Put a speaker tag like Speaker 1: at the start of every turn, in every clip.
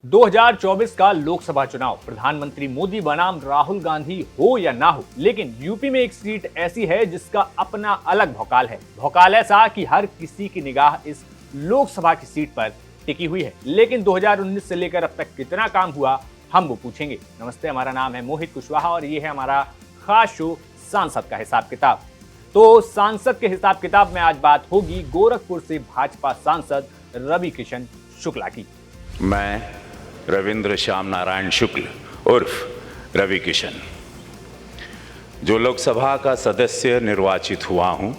Speaker 1: 2024 का लोकसभा चुनाव प्रधानमंत्री मोदी बनाम राहुल गांधी हो या ना हो, लेकिन यूपी में एक सीट ऐसी है जिसका अपना अलग भौकाल है। भौकाल ऐसा कि हर किसी की निगाह इस लोकसभा की सीट पर टिकी हुई है। लेकिन 2019 से लेकर अब तक कितना काम हुआ, हम वो पूछेंगे। नमस्ते, हमारा नाम है मोहित कुशवाहा और ये है हमारा खास शो सांसद का हिसाब किताब। तो सांसद के हिसाब किताब में आज बात होगी गोरखपुर से भाजपा सांसद रवि किशन शुक्ला की।
Speaker 2: मैं रविंद्र श्याम नारायण शुक्ल उर्फ रवि किशन जो लोकसभा का सदस्य निर्वाचित हुआ हूं।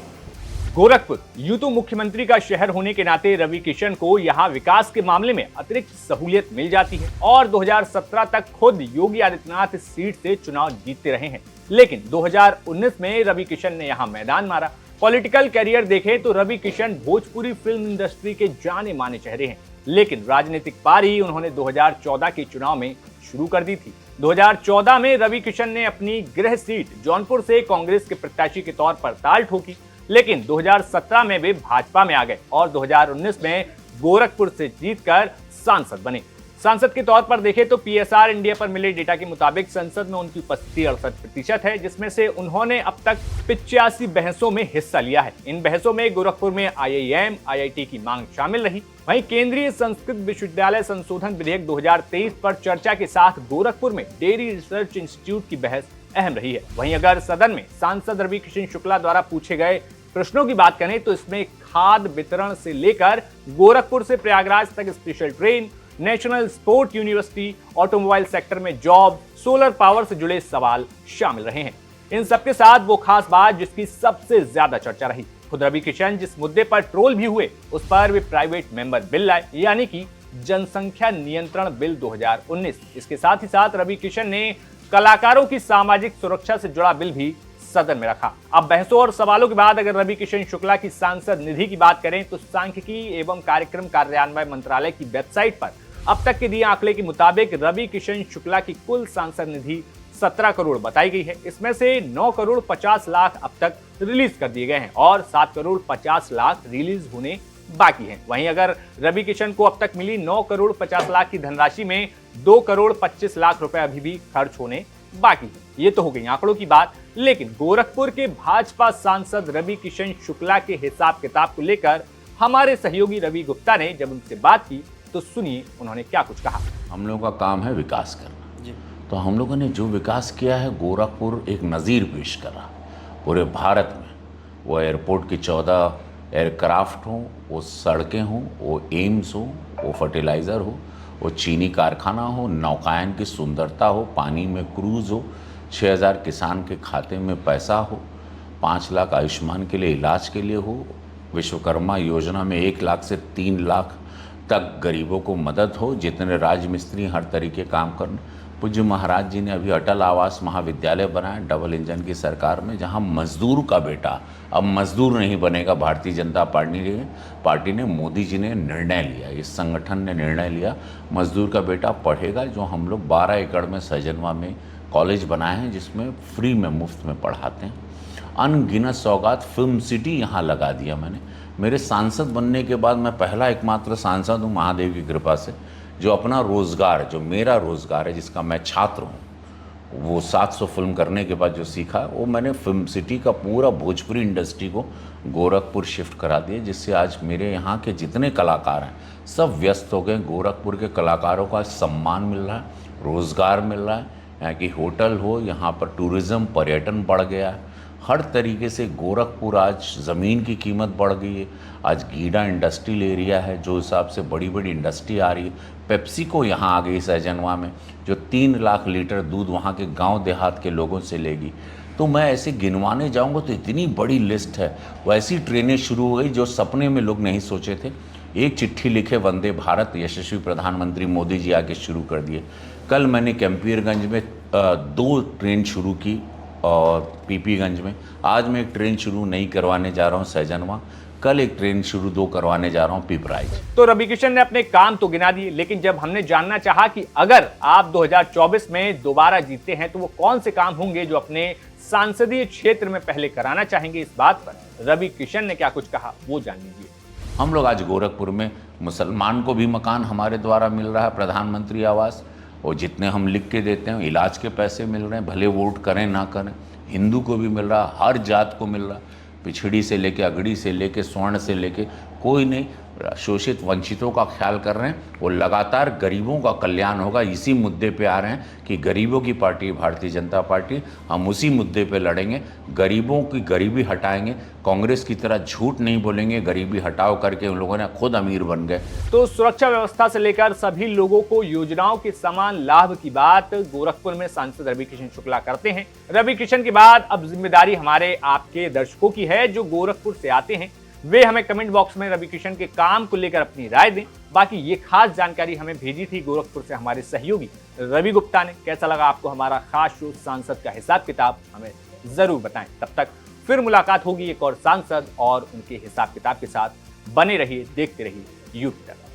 Speaker 1: गोरखपुर यूं तो मुख्यमंत्री का शहर होने के नाते रवि किशन को यहां विकास के मामले में अतिरिक्त सहूलियत मिल जाती है और 2017 तक खुद योगी आदित्यनाथ इस सीट से चुनाव जीतते रहे हैं। लेकिन 2019 में रवि किशन ने यहां मैदान मारा। पॉलिटिकल कैरियर देखें तो रवि किशन भोजपुरी फिल्म इंडस्ट्री के जाने माने चेहरे हैं, लेकिन राजनीतिक पारी उन्होंने 2014 के चुनाव में शुरू कर दी थी। 2014 में रवि किशन ने अपनी गृह सीट जौनपुर से कांग्रेस के प्रत्याशी के तौर पर ताल ठोकी, लेकिन 2017 में वे भाजपा में आ गए और 2019 में गोरखपुर से जीतकर सांसद बने। सांसद के तौर पर देखें तो पीएसआर इंडिया पर मिले डेटा के मुताबिक संसद में उनकी उपस्थिति 68% है, जिसमें से उन्होंने अब तक 85 बहसों में हिस्सा लिया है। इन बहसों में गोरखपुर में आईआईएम, आईआईटी की मांग शामिल रही। वहीं केंद्रीय संस्कृत विश्वविद्यालय संशोधन विधेयक 2023 पर चर्चा के साथ गोरखपुर में डेयरी रिसर्च इंस्टीट्यूट की बहस अहम रही है। वहीं अगर सदन में सांसद रवि किशन शुक्ला द्वारा पूछे गए प्रश्नों की बात करें तो इसमें खाद वितरण से लेकर गोरखपुर से प्रयागराज तक special train, national sport university, automobile sector में जॉब, सोलर पावर से जुड़े सवाल शामिल रहे हैं। इन सबके साथ वो खास बात जिसकी सबसे ज्यादा चर्चा रही, खुद रवि किशन जिस मुद्दे पर ट्रोल भी हुए उस पर वे प्राइवेट मेंबर बिल लाए, यानी कि जनसंख्या नियंत्रण बिल 2019। इसके साथ ही साथ रवि किशन ने कलाकारों की सामाजिक सुरक्षा से जुड़ा बिल भी सदन में रखा। अब बहसों और सवालों के बाद अगर रवि किशन शुक्ला की सांसद निधि की बात करें तो सांख्यिकी एवं कार्यक्रम कार्यान्वयन मंत्रालय की वेबसाइट पर अब तक के दिए आंकड़े के मुताबिक रवि किशन शुक्ला की कुल सांसद निधि 17 करोड़ बताई गई है। इसमें से 9 करोड़ 50 लाख अब तक रिलीज कर दिए गए हैं और 7 करोड़ 50 लाख रिलीज होने बाकी हैं। वहीं अगर रवि किशन को अब तक मिली 9 करोड़ 50 लाख की धनराशि में 2 करोड़ 25 लाख रुपए अभी भी खर्च होने बाकी है। ये तो हो गई आंकड़ों की बात, लेकिन गोरखपुर के भाजपा सांसद रवि किशन शुक्ला के हिसाब किताब को लेकर हमारे सहयोगी रवि गुप्ता ने जब उनसे बात की तो सुनिए उन्होंने क्या कुछ कहा।
Speaker 2: हम लोगों का काम है विकास करना जी। तो हम लोगों ने जो विकास किया है, गोरखपुर एक नज़ीर पेश करा पूरे भारत में। वो एयरपोर्ट की 14 एयरक्राफ्ट हो, वो सड़कें हों, वो एम्स हो, वो फर्टिलाइज़र हो, वो चीनी कारखाना हो, नौकायन की सुंदरता हो, पानी में क्रूज़ हो, 6000 किसान के खाते में पैसा हो, 5 लाख आयुष्मान के लिए इलाज के लिए हो, विश्वकर्मा योजना में 1 लाख से 3 लाख तक गरीबों को मदद हो, जितने राजमिस्त्री हर तरीके काम करने। पूज्य महाराज जी ने अभी अटल आवास महाविद्यालय बनाया डबल इंजन की सरकार में, जहां मजदूर का बेटा अब मजदूर नहीं बनेगा। भारतीय जनता पार्टी ने मोदी जी ने निर्णय लिया, इस संगठन ने निर्णय लिया, मजदूर का बेटा पढ़ेगा। जो हम लोग 12 एकड़ में सजनवा में कॉलेज बनाए हैं जिसमें फ्री में मुफ्त में पढ़ाते हैं। अनगिनत सौगात, फिल्म सिटी यहाँ लगा दिया मैंने। मेरे सांसद बनने के बाद मैं पहला एकमात्र सांसद हूँ महादेव की कृपा से जो अपना रोज़गार, जो मेरा रोज़गार है, जिसका मैं छात्र हूँ, वो 700 फिल्म करने के बाद जो सीखा वो मैंने फिल्म सिटी का पूरा भोजपुरी इंडस्ट्री को गोरखपुर शिफ्ट करा दिया, जिससे आज मेरे यहाँ के जितने कलाकार हैं सब व्यस्त हो गए। गोरखपुर के कलाकारों का सम्मान मिल रहा है, रोज़गार मिल रहा है, यहाँ की होटल हो, यहाँ पर टूरिज़्म पर्यटन बढ़ गया है। हर तरीके से गोरखपुर आज ज़मीन की कीमत बढ़ गई है। आज गीडा इंडस्ट्रियल एरिया है, जो हिसाब से बड़ी बड़ी इंडस्ट्री आ रही है। पेप्सिको यहाँ आ गई सहजनवा में, जो 3 लाख लीटर दूध वहाँ के गांव देहात के लोगों से लेगी। तो मैं ऐसे गिनवाने जाऊँगा तो इतनी बड़ी लिस्ट है। वैसी ट्रेनें शुरू हो गई जो सपने में लोग नहीं सोचे थे। एक चिट्ठी लिखे वंदे भारत यशस्वी प्रधानमंत्री मोदी जी आके शुरू कर दिए। कल मैंने कैंपियरगंज में 2 ट्रेन शुरू की और पीपीगंज में। आज मैं एक ट्रेन शुरू नहीं करवाने जा रहा हूँ सहजनवा, कल एक ट्रेन शुरू 2 करवाने जा रहा हूँ पिपराइच।
Speaker 1: तो रवि किशन ने अपने काम तो गिना दिए, लेकिन जब हमने जानना चाहा कि अगर आप 2024 में दोबारा जीतते हैं तो वो कौन से काम होंगे जो अपने सांसदीय क्षेत्र में पहले कराना चाहेंगे, इस बात पर रवि किशन ने क्या कुछ कहा वो जान लीजिए।
Speaker 2: हम लोग आज गोरखपुर में मुसलमान को भी मकान हमारे द्वारा मिल रहा है, प्रधानमंत्री आवास, और जितने हम लिख के देते हैं इलाज के पैसे मिल रहे हैं, भले वोट करें ना करें। हिंदू को भी मिल रहा, हर जात को मिल रहा, पिछड़ी से लेके अगड़ी से लेके स्वर्ण से लेके कोई नहीं, शोषित वंचितों का ख्याल कर रहे हैं। वो लगातार गरीबों का कल्याण होगा, इसी मुद्दे पे आ रहे हैं कि गरीबों की पार्टी भारतीय जनता पार्टी, हम उसी मुद्दे पे लड़ेंगे, गरीबों की गरीबी हटाएंगे। कांग्रेस की तरह झूठ नहीं बोलेंगे, गरीबी हटाओ करके उन लोगों ने खुद अमीर बन गए।
Speaker 1: तो सुरक्षा व्यवस्था से लेकर सभी लोगों को योजनाओं के समान लाभ की बात गोरखपुर में सांसद रवि किशन शुक्ला करते हैं। रवि किशन के बाद अब जिम्मेदारी हमारे आपके दर्शकों की है जो गोरखपुर से आते हैं, वे हमें कमेंट बॉक्स में रवि किशन के काम को लेकर अपनी राय दें। बाकी ये खास जानकारी हमें भेजी थी गोरखपुर से हमारे सहयोगी रवि गुप्ता ने। कैसा लगा आपको हमारा खास शो सांसद का हिसाब किताब, हमें जरूर बताएं। तब तक फिर मुलाकात होगी एक और सांसद और उनके हिसाब किताब के साथ। बने रहिए, देखते रहिए यूट्यूब।